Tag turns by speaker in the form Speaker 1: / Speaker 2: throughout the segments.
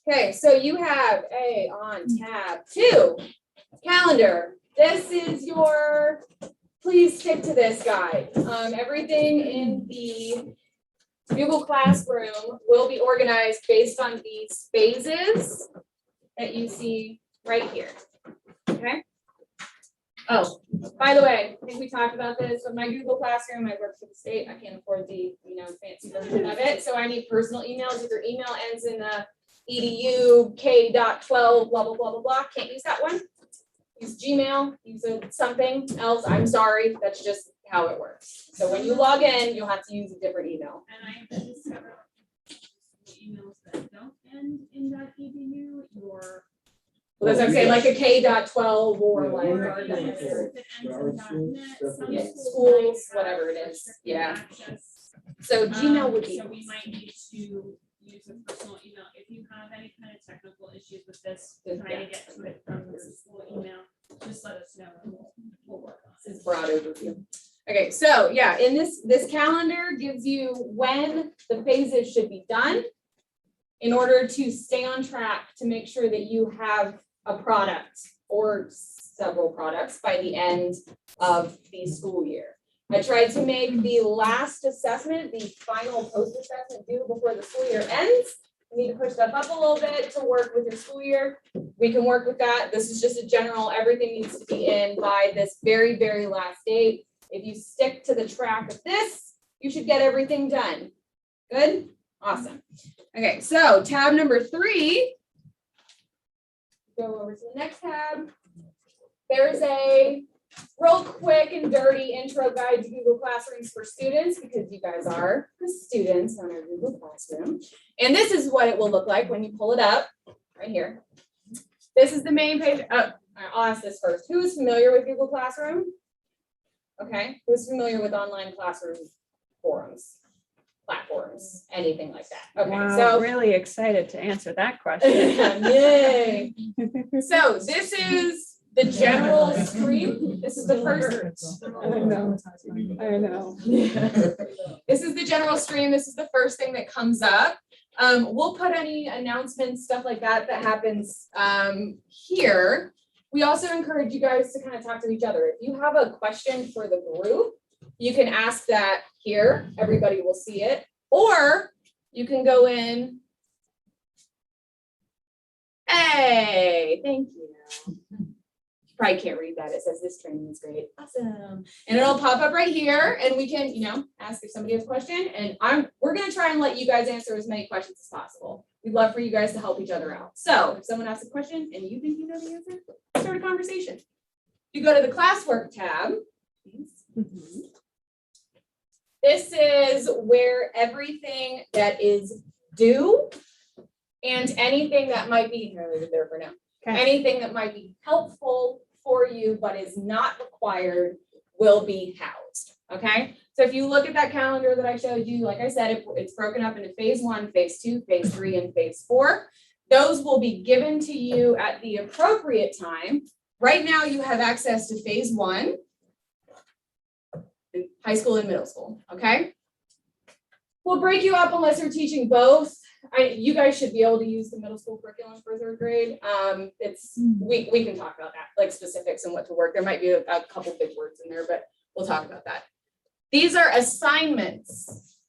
Speaker 1: Okay, so you have on tab 2, calendar. This is your, please stick to this guide. Everything in the Google Classroom will be organized based on these phases that you see right here. Okay. Oh, by the way, I think we talked about this with my Google Classroom. I work for the state. I can't afford the fancy version of it, so I need personal emails. If your email ends in edu k.12 blah blah blah blah blah, can't use that one. Use Gmail. Use something else. I'm sorry. That's just how it works. So when you log in, you'll have to use a different email.
Speaker 2: And I have discovered emails that don't end in .edu or.
Speaker 1: Well, that's what I'm saying, like a K.12 or like schools, whatever it is. Yeah. So Gmail would be.
Speaker 2: So we might need to use a personal email. If you have any kind of technical issues with this, trying to get to it from your school email, just let us know and we'll work on it.
Speaker 1: This is broad overview. Okay, so yeah, in this calendar gives you when the phases should be done in order to stay on track to make sure that you have a product or several products by the end of the school year. I tried to make the last assessment, the final post-assessment due before the school year ends. You need to push stuff up a little bit to work with your school year. We can work with that. This is just a general, everything needs to be in by this very, very last date. If you stick to the track of this, you should get everything done. Good? Awesome. Okay, so tab number 3. Go over to the next tab. There's a real quick and dirty intro guide to Google Classrooms for students, because you guys are the students on our Google Classroom. And this is what it will look like when you pull it up right here. This is the main page. Oh, I'll ask this first. Who is familiar with Google Classroom? Okay. Who's familiar with online classroom forums, platforms, anything like that? Okay.
Speaker 3: Wow,
Speaker 1: So
Speaker 3: really excited to answer that question.
Speaker 1: yay. So this is the general stream. This is the first.
Speaker 3: I know. I know.
Speaker 1: This is the general stream. This is the first thing that comes up. We'll put any announcements, stuff like that happens here. We also encourage you guys to kind of talk to each other. If you have a question for the group, you can ask that here. Everybody will see it. Or you can go in. Hey, thank you. You probably can't read that. It says this training is great. Awesome. And it'll pop up right here and we can, ask if somebody has a question. And we're going to try and let you guys answer as many questions as possible. We'd love for you guys to help each other out. So if someone asks a question and you think you know the answer, start a conversation. You go to the Classwork tab. This is where everything that is due and anything that might be, there for now, anything that might be helpful for you but is not required will be housed. Okay, so if you look at that calendar that I showed you, like I said, it's broken up into phase 1, phase 2, phase 3, and phase 4. Those will be given to you at the appropriate time. Right now, you have access to phase 1, in high school and middle school. Okay, we'll break you up unless you're teaching both. You guys should be able to use the middle school curriculum for 3rd grade. We can talk about that, like specifics and what to work. There might be a couple big words in there, but we'll talk about that. These are assignments.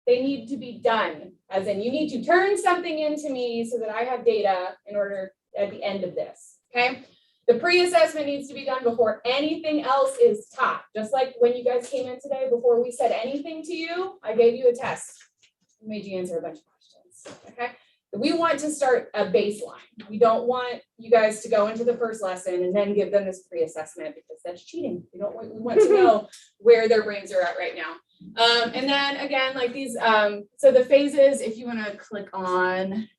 Speaker 1: They need to be done, as in you need to turn something into me so that I have data in order at the end of this, okay? The pre-assessment needs to be done before anything else is taught. Just like when you guys came in today, before we said anything to you, I gave you a test. I made you answer a bunch of questions, okay? We want to start a baseline. We don't want you guys to go into the first lesson and then give them this pre-assessment because that's cheating. We want to know where their brains are at right now. And then again, like these, so the phases, if you want to click on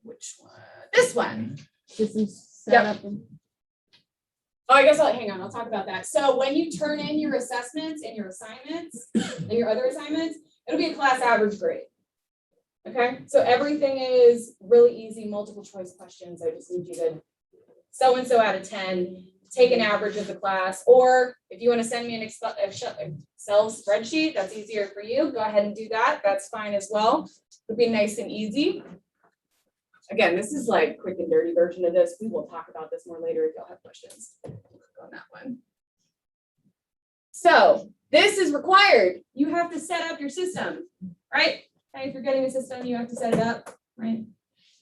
Speaker 1: which one? This one.
Speaker 3: This is set up.
Speaker 1: Oh, I guess hang on, I'll talk about that. So when you turn in your assessments and your assignments and your other assignments, it'll be a class average grade. Okay, so everything is really easy, multiple choice questions. I just need you to so-and-so out of 10, take an average of the class, or if you want to send me an Excel spreadsheet, that's easier for you. Go ahead and do that. That's fine as well. It'll be nice and easy. again, this is like quick and dirty version of this. We will talk about this more later if y'all have questions on that one. So this is required. You have to set up your system, right? Okay, if you're getting a system, you have to set it up, right?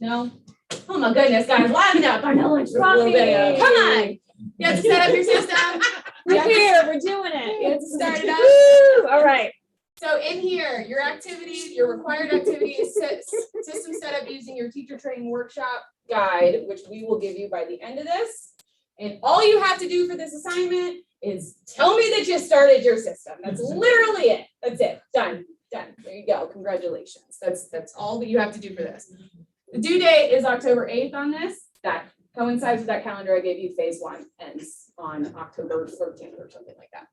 Speaker 1: No? Oh my goodness, guys, liven up. I know it's a little bit. Come on. You have to set up your system.
Speaker 3: We're here, we're doing
Speaker 1: You
Speaker 3: it.
Speaker 1: have to start it up.
Speaker 3: Woo! All right.
Speaker 1: So in here, your activities, your required activities, system setup using your teacher training workshop guide, which we will give you by the end of this. And all you have to do for this assignment is tell me that you started your system. That's literally it. That's it. Done. Done. There you go. Congratulations. That's all that you have to do for this. The due date is October 8th on this. That coincides with that calendar I gave you. Phase 1 ends on October 13th or something like that.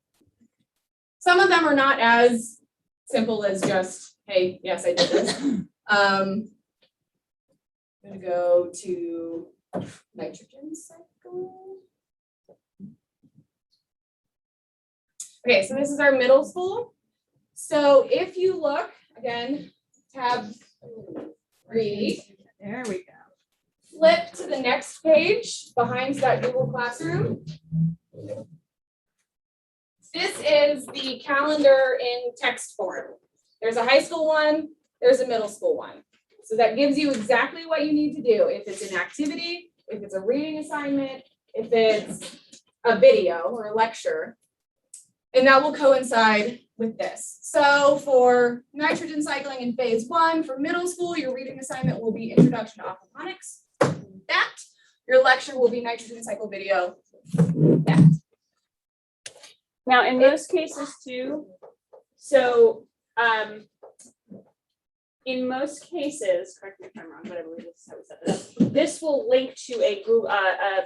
Speaker 1: Some of them are not as simple as just, hey, yes, I did this. I'm gonna go to nitrogen cycle. Okay, so this is our middle school. So if you look, again, tab 3.
Speaker 3: There we go.
Speaker 1: Flip to the next page behind that Google Classroom. This is the calendar in text form. There's a high school one, there's a middle school one. So that gives you exactly what you need to do. If it's an activity, if it's a reading assignment, if it's a video or a lecture, and that will coincide with this. So for nitrogen cycling in phase 1, for middle school, your reading assignment will be Introduction to Aquaponics. That. Your lecture will be nitrogen cycle video. That.
Speaker 3: Now, in most cases too, so in most cases, correct me if I'm wrong, but I believe this is how we set this up. This will link to a Google a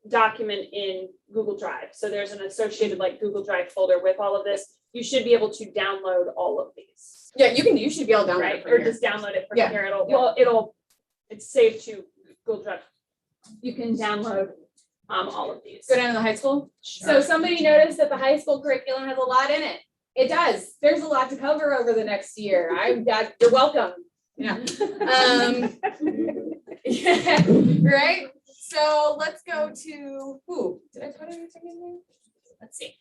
Speaker 3: document in Google Drive. So there's an associated like Google Drive folder with all of this. You should be able to download all of these.
Speaker 1: Yeah, you should be able to download
Speaker 3: Right,
Speaker 1: it from
Speaker 3: or
Speaker 1: here.
Speaker 3: just download it from
Speaker 1: Yeah.
Speaker 3: here. It'll
Speaker 1: Yeah.
Speaker 3: well, it's saved to Google Drive. You can download all of these.
Speaker 1: Go down to the high school. So somebody noticed that the high school curriculum has a lot in it. It does. There's a lot to cover over the next year. You're welcome. Yeah. Yeah. Right. So let's go to did I put anything in there? Let's see.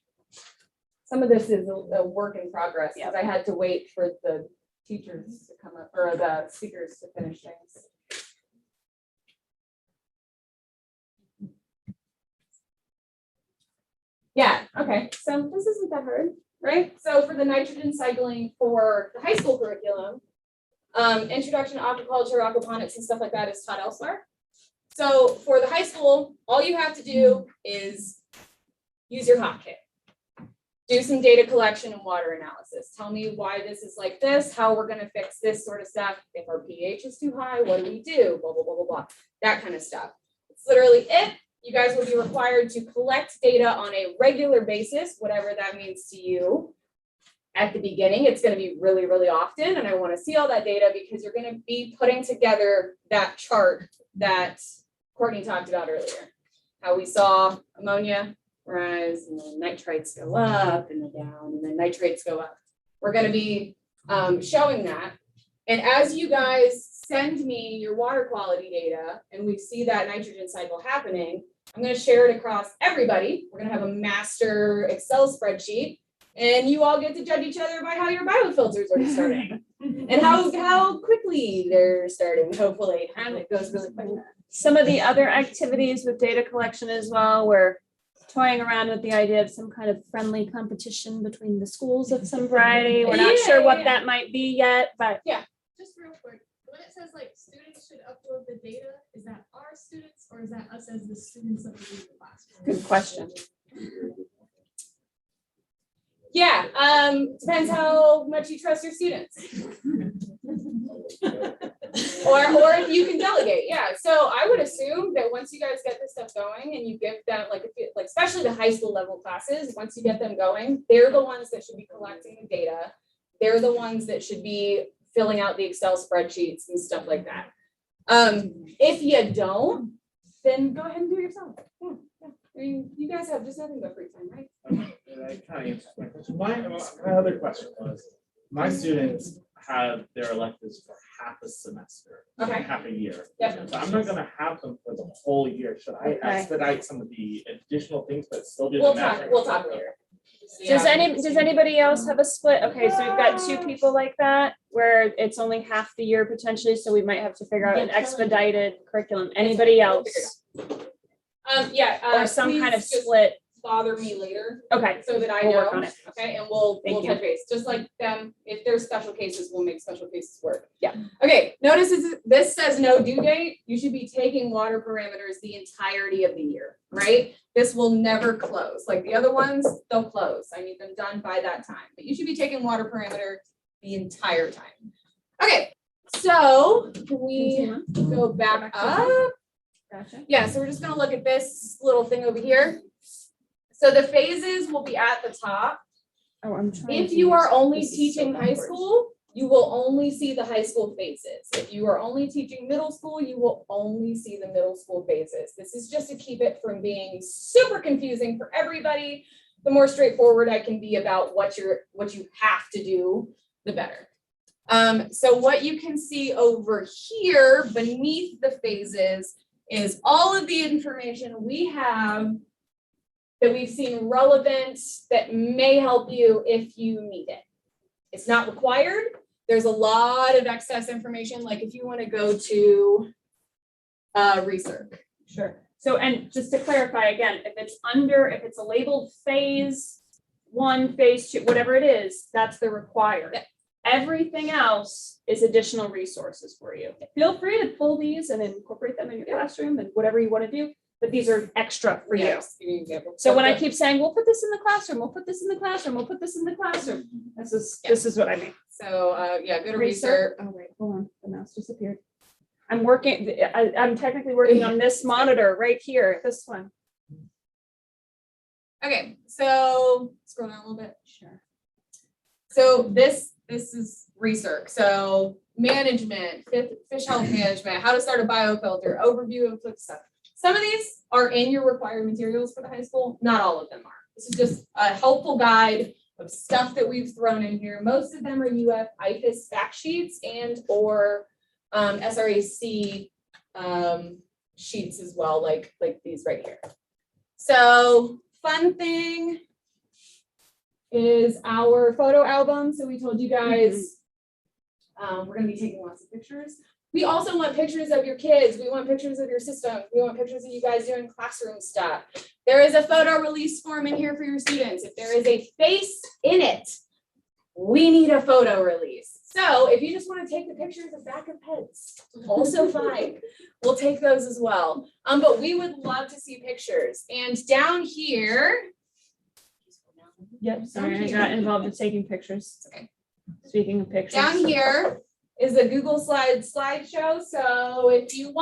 Speaker 1: Some of this is a work in progress because I had to wait for the teachers to come up or the speakers to finish things. Yeah, okay, so this isn't that hard, right? So for the nitrogen cycling for the high school curriculum, introduction to aquaculture, aquaponics and stuff like that is taught elsewhere. So for the high school, all you have to do is use your hot kit. Do some data collection and water analysis. Tell me why this is like this, how we're gonna fix this sort of stuff. If our pH is too high, what do we do? Blah, blah, blah, blah, blah, that kind of stuff. It's literally it. You guys will be required to collect data on a regular basis, whatever that means to you. At the beginning, it's going to be really, really often, and I want to see all that data because you're going to be putting together that chart that Courtney talked about earlier. How we saw ammonia rise, and then nitrites go up, and then down, and then nitrates go up. We're going to be showing that. And as you guys send me your water quality data and we see that nitrogen cycle happening, I'm going to share it across everybody. We're going to have a master Excel spreadsheet and you all get to judge each other by how your biofilters are starting and how quickly they're starting, hopefully. And it goes really quick.
Speaker 3: Some of the other activities with data collection as well, we're toying around with the idea of some kind of friendly competition between the schools of some variety. We're not sure what that might be yet, but
Speaker 4: Just real quick, when it says like students should upload the data, is that our students or is that us as the students of the classroom?
Speaker 3: good question.
Speaker 1: Yeah, depends how much you trust your students. or if you can delegate, yeah. So I would assume that once you guys get this stuff going and you give them, like, especially the high school level classes, once you get them going, they're the ones that should be collecting the data. They're the ones that should be filling out the Excel spreadsheets and stuff like that. If you don't, then go ahead and do it yourself. Yeah. I mean, you guys have just nothing but free time, right?
Speaker 5: I kind of answered my question. My other question was, my students have their electives for half a semester,
Speaker 1: Okay.
Speaker 5: half a year.
Speaker 1: Yep.
Speaker 5: So I'm not gonna have them for the whole year. Should I
Speaker 3: Okay.
Speaker 5: expedite some of the additional things but still do the
Speaker 1: We'll
Speaker 5: math?
Speaker 1: talk later.
Speaker 3: Does anybody else have a split? Okay, so we've got two people like that, where it's only half the year potentially, so we might have to figure out an expedited curriculum. Anybody
Speaker 1: We'll figure
Speaker 3: else?
Speaker 1: Yeah.
Speaker 3: Or some kind of
Speaker 1: please just
Speaker 3: split?
Speaker 1: bother me later
Speaker 3: Okay,
Speaker 1: so that I
Speaker 3: We'll
Speaker 1: know.
Speaker 3: work on it.
Speaker 1: Okay, and we'll
Speaker 3: Thank you.
Speaker 1: touch base, just like them, if there's special cases, we'll make special cases work.
Speaker 3: Yeah.
Speaker 1: Okay, notice this says no due date, you should be taking water parameters the entirety of the year, right? This will never close, like the other ones, they'll close, I need them done by that time, but you should be taking water parameter the entire time. Okay, so can we go back up?
Speaker 3: Gotcha.
Speaker 1: Yeah, so we're just gonna look at this little thing over here. So the phases will be at the top.
Speaker 3: Oh, I'm trying.
Speaker 1: If you are only
Speaker 3: This is so
Speaker 1: teaching high
Speaker 3: backwards.
Speaker 1: school, you will only see the high school phases. If you are only teaching middle school, you will only see the middle school phases. This is just to keep it from being super confusing for everybody. The more straightforward I can be about what you have to do, the better. So what you can see over here beneath the phases is all of the information we have that we've seen relevant that may help you if you need it. It's not required. There's a lot of excess information, like if you want to go to research.
Speaker 3: Sure. So, and just to clarify again, if it's a labeled phase 1, phase 2, whatever it is, that's the required.
Speaker 1: Yep.
Speaker 3: Everything else is additional resources for you. Feel free to pull these and incorporate them in your classroom and whatever you want to do, but these are extra for you.
Speaker 1: Yes, give you an example.
Speaker 3: So when I keep saying, we'll put this in the classroom, we'll put this in the classroom, we'll put this in the classroom, this is what I mean.
Speaker 1: So yeah, go to
Speaker 3: Research.
Speaker 1: research.
Speaker 3: Oh, wait, hold on, the mouse disappeared. I'm technically working on this monitor right here, this one.
Speaker 1: Okay, so scroll down a little bit.
Speaker 3: Sure.
Speaker 1: So this is research. So management, fish health management, how to start a biofilter, overview of quick stuff. Some of these are in your required materials for the high school. Not all of them are. This is just a helpful guide of stuff that we've thrown in here. Most of them are IFAS fact sheets and or SRAC sheets as well, like these right here. So fun thing is our photo album. So we told you guys we're gonna be taking lots of pictures. We also want pictures of your kids. We want pictures of your system. We want pictures of you guys doing classroom stuff. There is a photo release form in here for your students. If there is a face in it, we need a photo release. So if you just want to take the pictures of back of heads, also fine. We'll take those as well. But we would love to see pictures. And down here,
Speaker 3: Yep, sorry, I got involved in taking pictures.
Speaker 1: Okay.
Speaker 3: Speaking of pictures.
Speaker 1: down here is a Google slideshow. So if you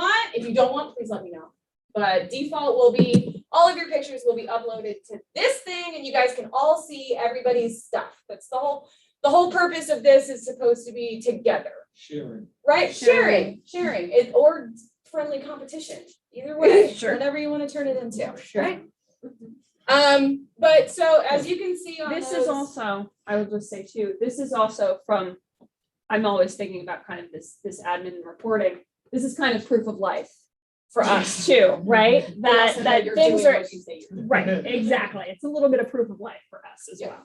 Speaker 1: don't want, please let me know. But default will be, all of your pictures will be uploaded to this thing and you guys can all see everybody's stuff. That's the whole purpose of this is supposed to be together,
Speaker 5: Sharing.
Speaker 1: right?
Speaker 3: Sharing.
Speaker 1: Sharing it or friendly competition, either way,
Speaker 3: Sure.
Speaker 1: whatever you want to turn it into,
Speaker 3: Sure.
Speaker 1: right? But so as you can see on
Speaker 3: This
Speaker 1: those,
Speaker 3: is also, I would just say too, this is also from, I'm always thinking about kind of this admin and reporting. This is kind of proof of life for us too, right?
Speaker 1: but also
Speaker 3: That
Speaker 1: you're
Speaker 3: things
Speaker 1: doing
Speaker 3: are,
Speaker 1: what you say you're doing.
Speaker 3: right, exactly. It's a little bit of proof of life for us as
Speaker 1: Yeah.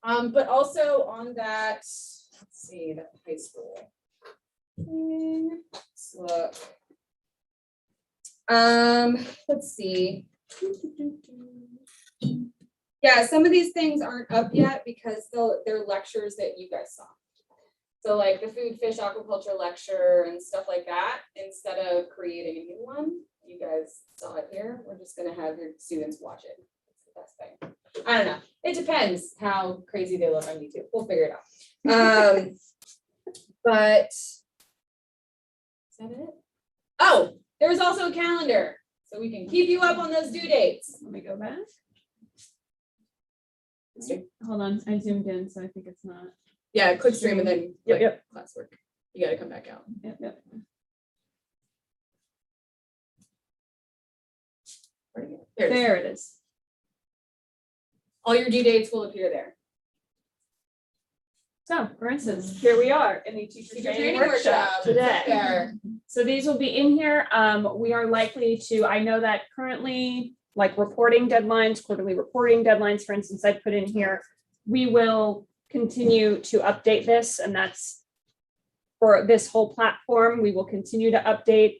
Speaker 3: well.
Speaker 1: But also on that, let's see, that high school thing. Let's look. Let's see. Yeah, some of these things aren't up yet because they're lectures that you guys saw. So like the food, fish, aquaculture lecture and stuff like that, instead of creating a new one, you guys saw it here. We're just gonna have your students watch it. It's the best thing. I don't know. It depends how crazy they look on YouTube. We'll figure it out. But is that it? Oh, there's also a calendar. So we can keep you up on those due dates.
Speaker 3: Let me go back. Hold on, I zoomed in, so I think it's not.
Speaker 1: Yeah, click stream and then click
Speaker 3: Yep.
Speaker 1: classwork. You gotta come back out.
Speaker 3: Yep.
Speaker 1: Where'd it go? There it is.
Speaker 3: There it is.
Speaker 1: All your due dates will appear there.
Speaker 3: So for instance, here we are in the teacher training workshop today.
Speaker 1: There.
Speaker 3: So these will be in here. We are likely to, I know that currently, like reporting deadlines, quarterly reporting deadlines, for instance, I put in here. We will continue to update this, and that's for this whole platform. We will continue to update.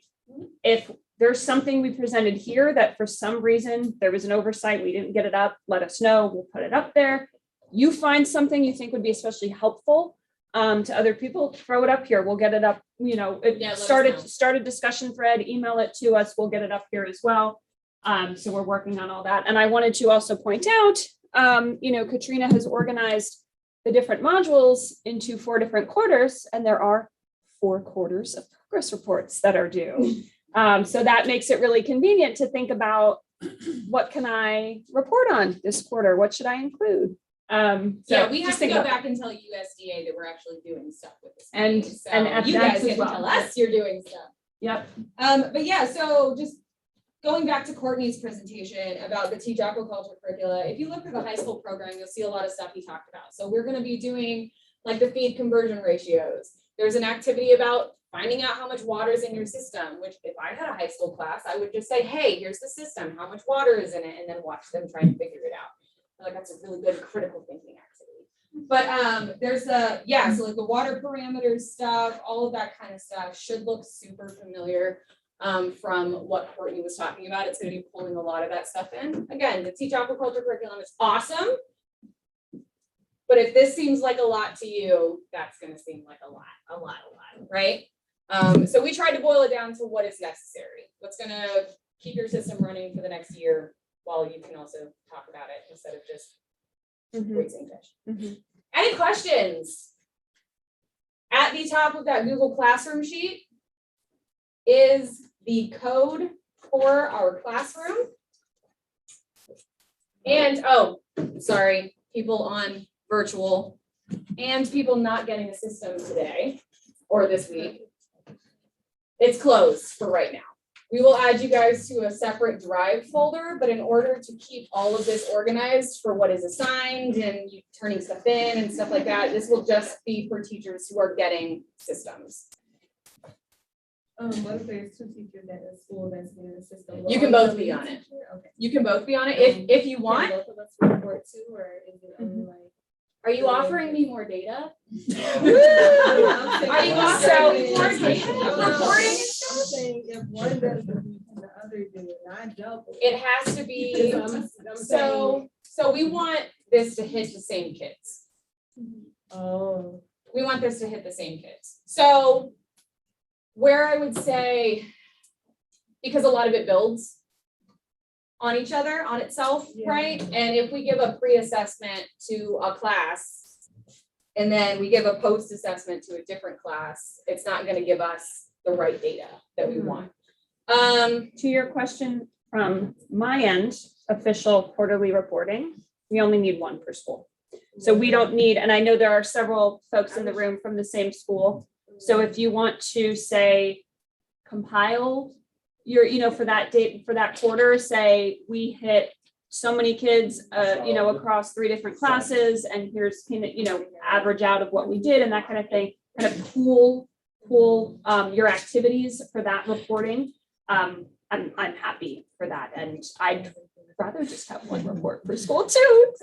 Speaker 3: If there's something we presented here that for some reason there was an oversight, we didn't get it up, let us know, we'll put it up there. You find something you think would be especially helpful to other people, throw it up here, we'll get it up, you know,
Speaker 1: Yeah, let us
Speaker 3: start a discussion thread, email it to us, we'll get it up here as well. So we're working on all that. And I wanted to also point out, you know, Katrina has organized the different modules into 4 different quarters, and there are 4 quarters of progress reports that are due. So that makes it really convenient to think about, what can I report on this quarter? What should I include?
Speaker 1: Yeah, we have
Speaker 3: just
Speaker 1: to
Speaker 3: think
Speaker 1: go
Speaker 3: about-
Speaker 1: back and tell USDA that we're actually doing stuff with this.
Speaker 3: And-
Speaker 1: thing. So
Speaker 3: and
Speaker 1: you
Speaker 3: FDACS
Speaker 1: guys
Speaker 3: as
Speaker 1: get to
Speaker 3: well.
Speaker 1: tell us you're doing stuff.
Speaker 3: Yep.
Speaker 1: But yeah, so just going back to Courtney's presentation about the Teach Aquaculture curricula, if you look at the high school program, you'll see a lot of stuff he talked about. So we're gonna be doing like the feed conversion ratios. There's an activity about finding out how much water is in your system, which if I had a high school class, I would just say, hey, here's the system, how much water is in it, and then watch them try and figure it out. I feel like that's a really good critical thinking activity. But there's so like the water parameters stuff, all of that kind of stuff should look super familiar from what Courtney was talking about. It's going to be pulling a lot of that stuff in. Again, the Teach Aquaculture curriculum is awesome. But if this seems like a lot to you, that's going to seem like a lot, right? So we tried to boil it down to what is necessary. What's going to keep your system running for the next year while you can also talk about it instead of just raising fish. Any questions? At the top of that Google Classroom sheet is the code for our classroom. And, oh, sorry, people on virtual and people not getting a system today or this week. It's closed for right now. We will add you guys to a separate Drive folder, but in order to keep all of this organized for what is assigned and you turning stuff in and stuff like that, this will just be for teachers who are getting systems.
Speaker 6: What if there's 2 teachers at a school that's in the system?
Speaker 1: You can both be on it.
Speaker 6: Okay.
Speaker 1: You can both be on it if you want.
Speaker 6: Can both of us report too, or is it only like?
Speaker 1: Are you offering me more data?
Speaker 6: Are
Speaker 1: Are you offering more data?
Speaker 6: I'm
Speaker 1: Reporting?
Speaker 6: saying if one does it, the other do it, not double.
Speaker 1: It has to be, so we want this to hit the same kids.
Speaker 6: Oh.
Speaker 1: We want this to hit the same kids. So where I would say, because a lot of it builds on each other, on itself,
Speaker 6: Yeah.
Speaker 1: right? And if we give a pre-assessment to a class and then we give a post-assessment to a different class, it's not gonna give us the right data that we want.
Speaker 3: To your question, from my end, official quarterly reporting, we only need 1 per school. So we don't need, and I know there are several folks in the room from the same school. So if you want to say compile your, you know, for that date, for that quarter, say we hit so many kids, you know, across 3 different classes, and here's, you know, average out of what we did and that kind of thing, kind of pool your activities for that reporting. I'm happy for that. And I'd rather just have 1 report per school too.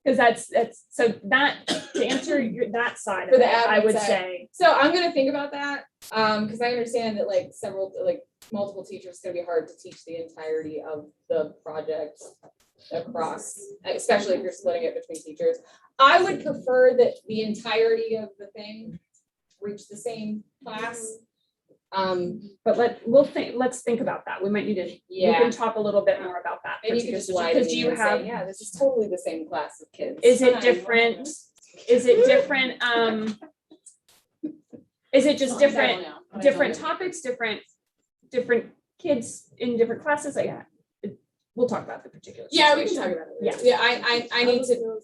Speaker 3: Because that's so that to answer that side
Speaker 1: For
Speaker 3: of
Speaker 1: the
Speaker 3: it, I
Speaker 1: admin
Speaker 3: would
Speaker 1: side.
Speaker 3: say.
Speaker 1: So I'm gonna think about that, because I understand that like multiple teachers, it's gonna be hard to teach the entirety of the project across, especially if you're splitting it between teachers. I would prefer that the entirety of the thing reach the same class.
Speaker 3: But let's think about that. We might need to, we
Speaker 1: Yeah,
Speaker 3: can talk a little bit more about that.
Speaker 1: maybe you could just lie
Speaker 3: Because
Speaker 1: to
Speaker 3: do
Speaker 1: me
Speaker 3: you
Speaker 1: and
Speaker 3: have,
Speaker 1: say, yeah, this is totally the same class of kids.
Speaker 3: is it
Speaker 1: Fine.
Speaker 3: different? Is it different? Is it just
Speaker 1: I don't
Speaker 3: different,
Speaker 1: know. I don't
Speaker 3: different
Speaker 1: know.
Speaker 3: topics, different kids in different classes? Like, we'll talk about the particulars.
Speaker 1: Yeah, we can talk about it.
Speaker 3: Yeah.
Speaker 1: later. Yeah, I need to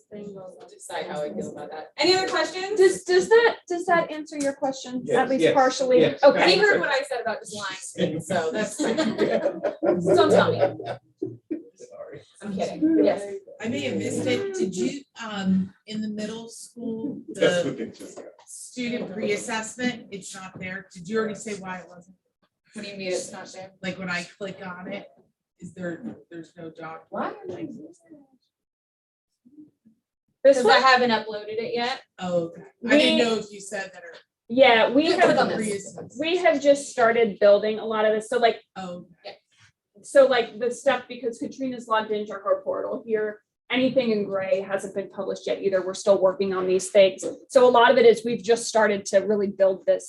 Speaker 1: decide how I feel about that. Any other questions?
Speaker 3: Does that answer your question?
Speaker 7: Yes,
Speaker 3: At least
Speaker 7: yes,
Speaker 3: partially?
Speaker 7: yes.
Speaker 3: Okay.
Speaker 1: He heard what I said about just lying to me, so that's, so don't tell me. I'm kidding, yes.
Speaker 7: I may have missed it. Did you, in the middle school,
Speaker 8: That's
Speaker 7: the
Speaker 8: what they just got.
Speaker 7: student pre-assessment, it's not there? Did you already say why it wasn't?
Speaker 1: What do you mean it's not there?
Speaker 7: Like when I click on it, there's no doc?
Speaker 1: What?
Speaker 7: Like,
Speaker 3: This
Speaker 1: Because
Speaker 3: one,
Speaker 1: I haven't uploaded it yet.
Speaker 7: oh, okay. I didn't know if you said that or.
Speaker 3: yeah, we
Speaker 1: Click on
Speaker 3: have,
Speaker 1: this.
Speaker 7: Pre-assessment.
Speaker 3: we have just started building a lot of this. So like,
Speaker 7: Oh,
Speaker 3: the stuff, because Katrina's logged into her portal here, anything in gray hasn't been published yet either. We're still working on these things. So a lot of it is we've just started to really build the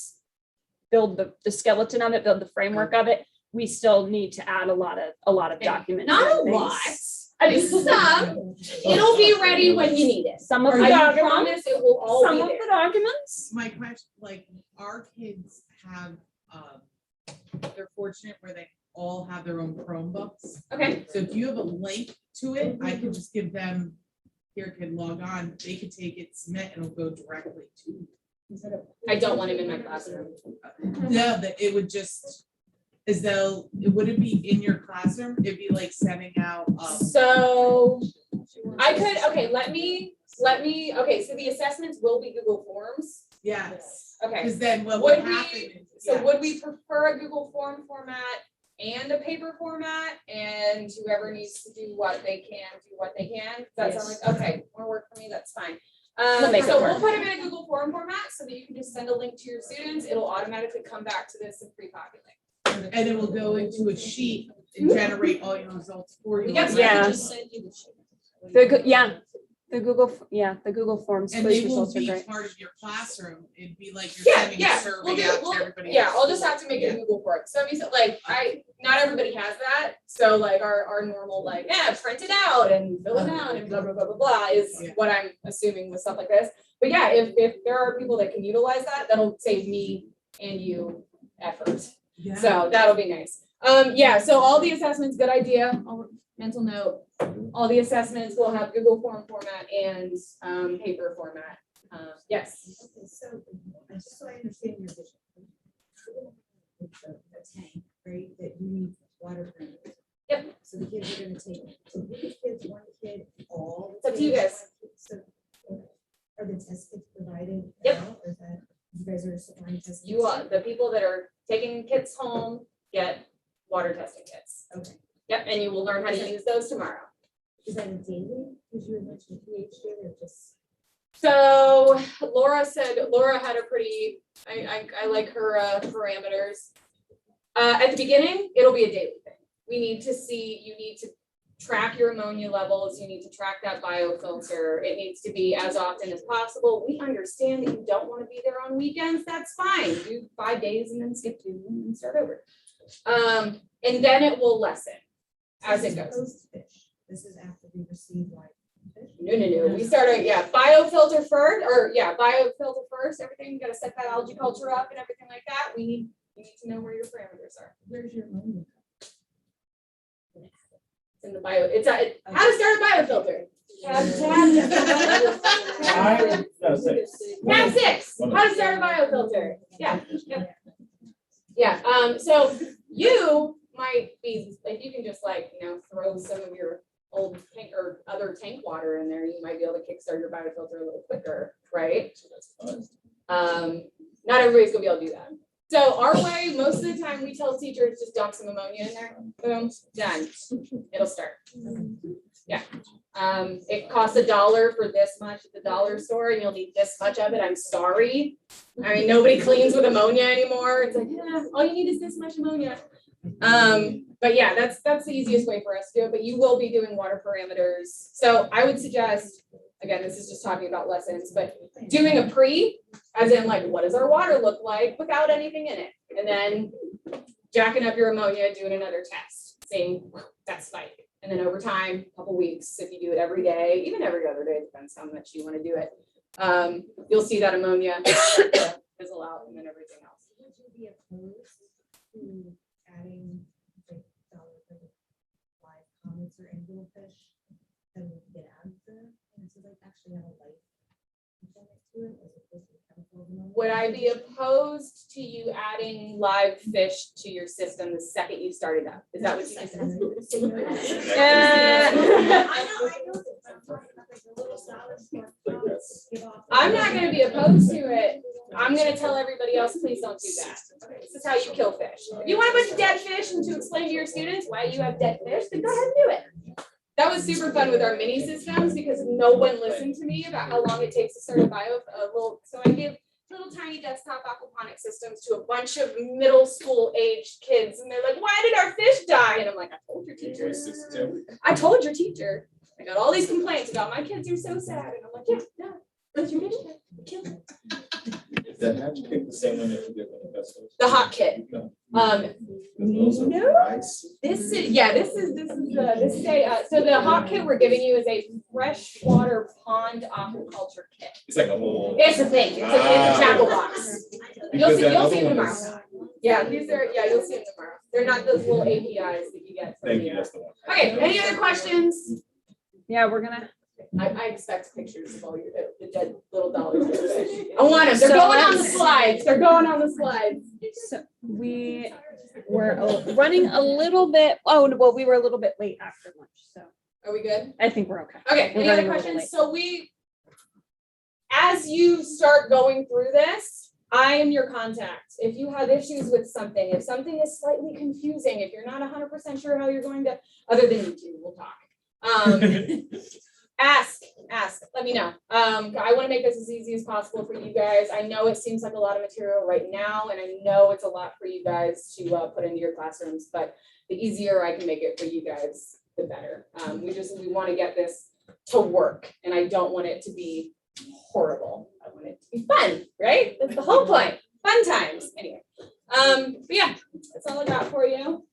Speaker 3: skeleton of it, build the framework of it. We still need to add a lot of documents.
Speaker 1: Not a
Speaker 3: and things.
Speaker 1: lot. I mean, some, it'll be ready when you need it.
Speaker 3: Some of the
Speaker 1: I
Speaker 3: documents,
Speaker 1: promise it will all
Speaker 3: some
Speaker 1: be
Speaker 3: of
Speaker 1: there.
Speaker 3: the documents.
Speaker 7: my question, like, our kids have, they're fortunate where they all have their own Chromebooks.
Speaker 1: Okay,
Speaker 7: So if you have a link to it, I could just give them, here, can log on, they could take it, submit, and it'll go directly to.
Speaker 1: I don't want him in my classroom.
Speaker 7: No, that it would just, as though, it wouldn't be in your classroom, it'd be like sending out,
Speaker 1: So I could, okay, let me, okay, so the assessments will be Google Forms.
Speaker 7: yes,
Speaker 1: Okay,
Speaker 7: because then what
Speaker 1: Would
Speaker 7: would
Speaker 1: we-
Speaker 7: happen is.
Speaker 1: so
Speaker 7: yeah.
Speaker 1: would we prefer a Google Form format and a paper format? And whoever needs to do what they can, do what they can? Does that sound like, okay, more work for me, that's fine.
Speaker 3: We'll make it
Speaker 1: So we'll
Speaker 3: work.
Speaker 1: put them in a Google Form format so that you can just send a link to your students. It'll automatically come back to this and pre-populate.
Speaker 7: And it will go into a sheet and generate all your results for you.
Speaker 1: Yes,
Speaker 3: Yeah. The Google Forms
Speaker 7: And
Speaker 3: quiz
Speaker 7: they will
Speaker 3: results are
Speaker 7: be
Speaker 3: great.
Speaker 7: part of your classroom. It'd be like you're
Speaker 1: Yeah,
Speaker 7: sending a
Speaker 1: yeah,
Speaker 7: survey
Speaker 1: we'll do,
Speaker 7: out
Speaker 1: we'll,
Speaker 7: to everybody.
Speaker 1: yeah,
Speaker 7: else.
Speaker 1: I'll just have to make it a
Speaker 7: Yeah.
Speaker 1: Google form. So if you said, like, not everybody has that. So like our normal, like, print it out and fill it out and blah, blah, blah, blah, blah is
Speaker 7: Yeah.
Speaker 1: what I'm assuming with stuff like this. But yeah, if there are people that can utilize that, that'll save me and you effort.
Speaker 7: Yeah.
Speaker 1: So that'll be nice. Yeah, so all the assessments, good idea, mental note. All the assessments will have Google form format and paper format. Yes.
Speaker 6: Okay, so, just so I understand your vision. The tank, right, that you need water from.
Speaker 1: Yep.
Speaker 6: So the kids are gonna take, so which kids, one kid, all.
Speaker 1: It's up to you guys.
Speaker 6: So, are the test kits provided?
Speaker 1: Yep.
Speaker 6: now, or is that, you guys are supplying test?
Speaker 1: You
Speaker 6: kits?
Speaker 1: are, the people that are taking kits home get water testing kits.
Speaker 6: Okay,
Speaker 1: Yep, and you will learn how to use those tomorrow.
Speaker 6: is that a daily, because you had mentioned pH data, or just?
Speaker 1: So Laura had a pretty, I like her parameters. At the beginning, it'll be a daily thing. We need to see, you need to track your ammonia levels, you need to track that biofilter. It needs to be as often as possible. We understand that you don't want to be there on weekends, that's fine. Do 5 days and then skip 2 and then start over. And then it will lessen as it goes.
Speaker 6: Post-fish, this is after we receive like fish?
Speaker 1: No. We started, biofilter first, everything, you gotta set that algae culture up and everything like that. We need to know where your parameters are.
Speaker 6: Where's your ammonia?
Speaker 1: It's in the bio, how to start a biofilter. Tab 6, how to start a biofilter. Yeah, so you might be, if you can just throw some of your old tank or other tank water in there, you might be able to kickstart your biofilter a little quicker, right? Not everybody's gonna be able to do that. So our way, most of the time, we tell teachers just dump some ammonia in there, boom, done, it'll start. Yeah, it costs $1 for this much at the dollar store, and you'll need this much of it, I'm sorry. I mean, nobody cleans with ammonia anymore, it's like, yeah, all you need is this much ammonia. But yeah, that's the easiest way for us to do it, but you will be doing water parameters. So I would suggest, again, this is just talking about lessons, but doing a pre, as in like, what does our water look like without anything in it? And then jacking up your ammonia, doing another test, seeing that spike. And then over time, a couple weeks, if you do it every day, even every other day, depends how much you want to do it. You'll see that ammonia fizzle out and then everything else.
Speaker 6: Would you be opposed to adding like dollar for the live comments or anglefish that would get out of the, and so like actually have a light component to it as opposed to chemical ammonia?
Speaker 1: would I be opposed to you adding live fish to your system the second you started up? Is that what you just said?
Speaker 4: I know.
Speaker 1: I'm not gonna be opposed to it. I'm gonna tell everybody else, please don't do that. This is how you kill fish. If you want a bunch of dead fish and to explain to your students why you have dead fish, then go ahead and do it. That was super fun with our mini systems because no one listened to me about how long it takes to start a so I give little tiny desktop aquaponic systems to a bunch of middle school aged kids and they're like, why did our fish die? And I'm like, I told your teacher. I told your teacher. I got all these complaints about my kids are so sad. And I'm like, yeah, no, that's your fish. Kill them.
Speaker 8: That had you pick the same one that you did with the vessels?
Speaker 1: The hot kit.
Speaker 8: No.
Speaker 1: No. This is so the hot kit we're giving you is a freshwater pond aquaculture kit.
Speaker 8: It's like a whole.
Speaker 1: It's a thing. It's a tackle box. You'll see
Speaker 8: that
Speaker 1: them
Speaker 8: other one is-
Speaker 1: tomorrow. Yeah, you'll see them tomorrow. They're not those little APIs that you get. from
Speaker 8: Thank
Speaker 1: the,
Speaker 8: you, that's the one.
Speaker 1: Okay, any other questions?
Speaker 3: Yeah, we're gonna.
Speaker 1: I expect pictures of all your the dead little dollar fish. I want them. They're
Speaker 3: So
Speaker 1: going on the
Speaker 3: let's-
Speaker 1: slides. They're going on the slides.
Speaker 3: So we were running a little bit. Oh, well, we were a little bit late after lunch, so
Speaker 1: Are we good?
Speaker 3: I think we're okay.
Speaker 1: Okay,
Speaker 3: We're
Speaker 1: any other
Speaker 3: running a little
Speaker 1: questions?
Speaker 3: late.
Speaker 1: So as you start going through this, I am your contact. If you have issues with something, if something is slightly confusing, if you're not 100% sure how you're going to, other than you two, we'll talk. Ask, let me know. I want to make this as easy as possible for you guys. I know it seems like a lot of material right now, and I know it's a lot for you guys to put into your classrooms, but the easier I can make it for you guys, the better. We want to get this to work, and I don't want it to be horrible. I want it to be fun, right? That's the whole point. Fun times. Anyway, but yeah, that's all I got for you.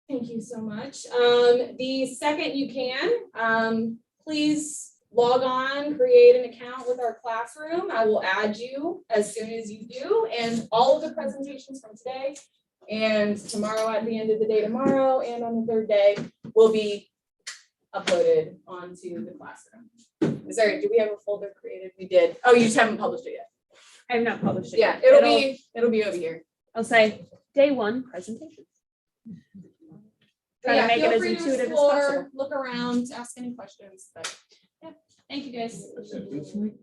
Speaker 1: Thank you so much. The second you can, please log on, create an account with our classroom. I will add you as soon as you do, and all of the presentations from today and tomorrow at the end of the day tomorrow and on the third day will be uploaded onto the classroom. Do we have a folder created? We did. Oh, you just haven't published it yet.
Speaker 3: I have not published it.
Speaker 1: Yeah,
Speaker 3: yet.
Speaker 1: it'll be over here.
Speaker 3: I'll say day one presentation.
Speaker 1: But
Speaker 3: Try to
Speaker 1: yeah,
Speaker 3: make it
Speaker 1: feel
Speaker 3: as
Speaker 1: free to
Speaker 3: intuitive as
Speaker 1: explore,
Speaker 3: possible.
Speaker 1: look around, ask any questions, but yeah, thank you guys.
Speaker 8: That's it.